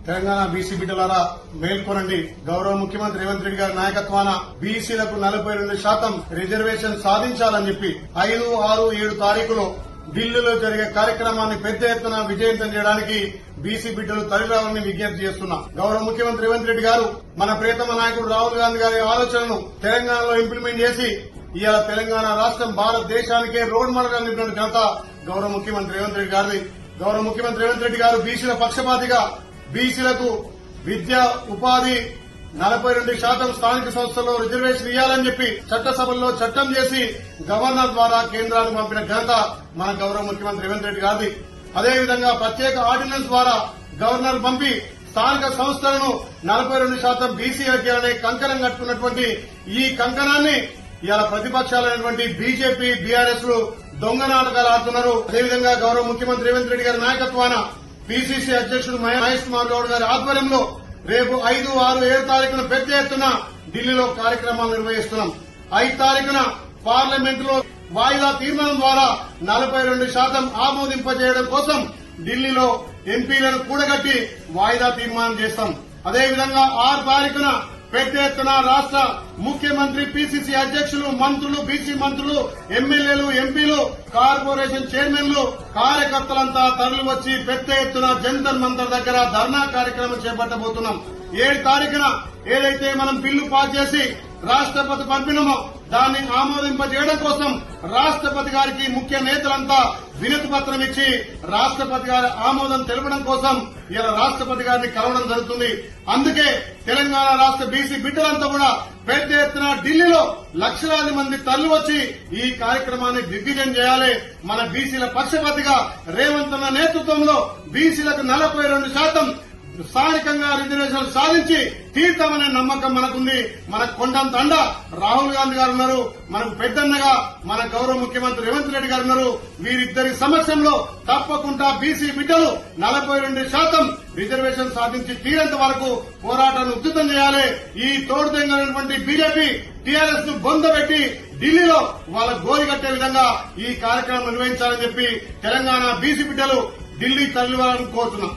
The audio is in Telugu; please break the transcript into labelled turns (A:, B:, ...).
A: తెలంగాణ బీసీ బిడ్డలారా మేల్కొనండి. గౌరవ ముఖ్యమంత్రి రేవంత్ రెడ్డి గారి నాయకత్వాన బీసీలకు 42% రిజర్వేషన్ సాధించాలని చెప్పి 5, 6, 7 తారీఖులో ఢిల్లీలో జరిగే కార్యక్రమాన్ని పెద్ద ఎత్తున విజయవంతం చేయడానికి బీసీ బిడ్డలు తరలిరావాలని విజ్ఞప్తి చేస్తున్నా. గౌరవ ముఖ్యమంత్రి రేవంత్ రెడ్డి గారు మన ప్రియతమ నాయకుడు రాహుల్ గాంధీ గారి ఆలోచనను తెలంగాణలో ఇంప్లిమెంట్ చేసి ఇవాళ తెలంగాణ రాష్ట్రం భారతదేశానికే రోడ్ మోడల్ గా నిలిపిన ఘనత గౌరవ ముఖ్యమంత్రి రేవంత్ రెడ్డి గారిది. గౌరవ ముఖ్యమంత్రి రేవంత్ రెడ్డి గారు బీసీల పక్షపాతిగా బీసీలకు విద్య, ఉపాధి 42% స్థానిక సంస్థల్లో రిజర్వేషన్ ఇవ్వాలని చెప్పి చట్టసభల్లో చట్టం చేసి గవర్నర్ ద్వారా కేంద్రానికి పంపిన ఘనత మన గౌరవ ముఖ్యమంత్రి రేవంత్ రెడ్డి గారిది. అదేవిధంగా ప్రత్యేక ఆర్డినెన్స్ ద్వారా గవర్నర్ పంపి స్థానిక సంస్థలను 42% బీసీ అనే కంకణం కట్టుకున్నటువంటి ఈ కంకణాన్ని ఇవాళ ప్రతిపక్షాలైనటువంటి బీజేపీ, బీఆర్ఎస్ లు దొంగ నాటకాలు ఆడుతున్నారు. అదేవిధంగా గౌరవ ముఖ్యమంత్రి రేవంత్ రెడ్డి గారి నాయకత్వాన పీసీసీ అధ్యక్షుడు మహేష్ కుమార్ గౌడ్ గారి ఆధ్వర్యంలో రేపు 5, 6, 7 తారీఖున పెద్ద ఎత్తున ఢిల్లీలో కార్యక్రమాలు నిర్వహిస్తున్నాం. 5 తారీఖున పార్లమెంటులో వాయిదా తీర్మానం ద్వారా 42% ఆమోదింపజేయడం కోసం ఢిల్లీలో ఎంపీలను కూడగట్టి వాయిదా తీర్మానం చేస్తాం. అదేవిధంగా 6 తారీఖున పెద్ద ఎత్తున రాష్ట ముఖ్యమంత్రి, పీసీసీ అధ్యక్షులు, మంత్రులు, బీసీ మంత్రులు, ఎమ్మెల్యేలు, ఎంపీలు, కార్పొరేషన్ చైర్మన్లు, కార్యకర్తలంతా తరలివచ్చి పెద్ద ఎత్తున జంతర్ మంతర్ దగ్గర ధర్నా కార్యక్రమం చేపట్టబోతున్నాం. 7 తారీఖున ఏదైతే మనం బిల్లు పాస్ చేసి రాష్ట్రపతి పంపినమో దాన్ని ఆమోదింపజేయడం కోసం రాష్ట్రపతి గారికి ముఖ్య నేతలంతా వినతి పత్రం ఇచ్చి రాష్ట్రపతి గారి ఆమోదం తెలపడం కోసం ఇలా రాష్ట్రపతి గారిని కలవడం జరుగుతుంది. అందుకే తెలంగాణ రాష్ట్ర బీసీ బిడ్డలంతా కూడా పెద్ద ఎత్తున ఢిల్లీలో లక్షలాది మంది తరలివచ్చి ఈ కార్యక్రమాన్ని దిగ్విజయం చేయాలి. మన బీసీల పక్షపాతిగా రేవంత్ అన్న నేతృత్వంలో బీసీలకు 42% స్థానికంగా రిజర్వేషన్లు సాధించి తీర్థమనే నమ్మకం మనకుంది. మనకు కొండంత అండ రాహుల్ గాంధీ గారు ఉన్నారు, మనకు పెద్దన్నగా మన గౌరవ ముఖ్యమంత్రి రేవంత్ రెడ్డి గారు ఉన్నారు. వీరిద్దరి సమక్షంలో తప్పకుండా బీసీ బిడ్డలు 42% రిజర్వేషన్ సాధించి తీరేంత వరకు పోరాటాన్ని ఉధృతం చేయాలి. ఈ తోడుదెంగైనటువంటి బీజేపీ, టీఆర్ఎస్ ను బొందబెట్టి ఢిల్లీలో వాళ్ళ గోరి కట్టే విధంగా ఈ కార్యక్రమం నిర్వహించాలని చెప్పి తెలంగాణ బీసీ బిడ్డలు ఢిల్లీ తరలివాలని కోరుతున్నాం.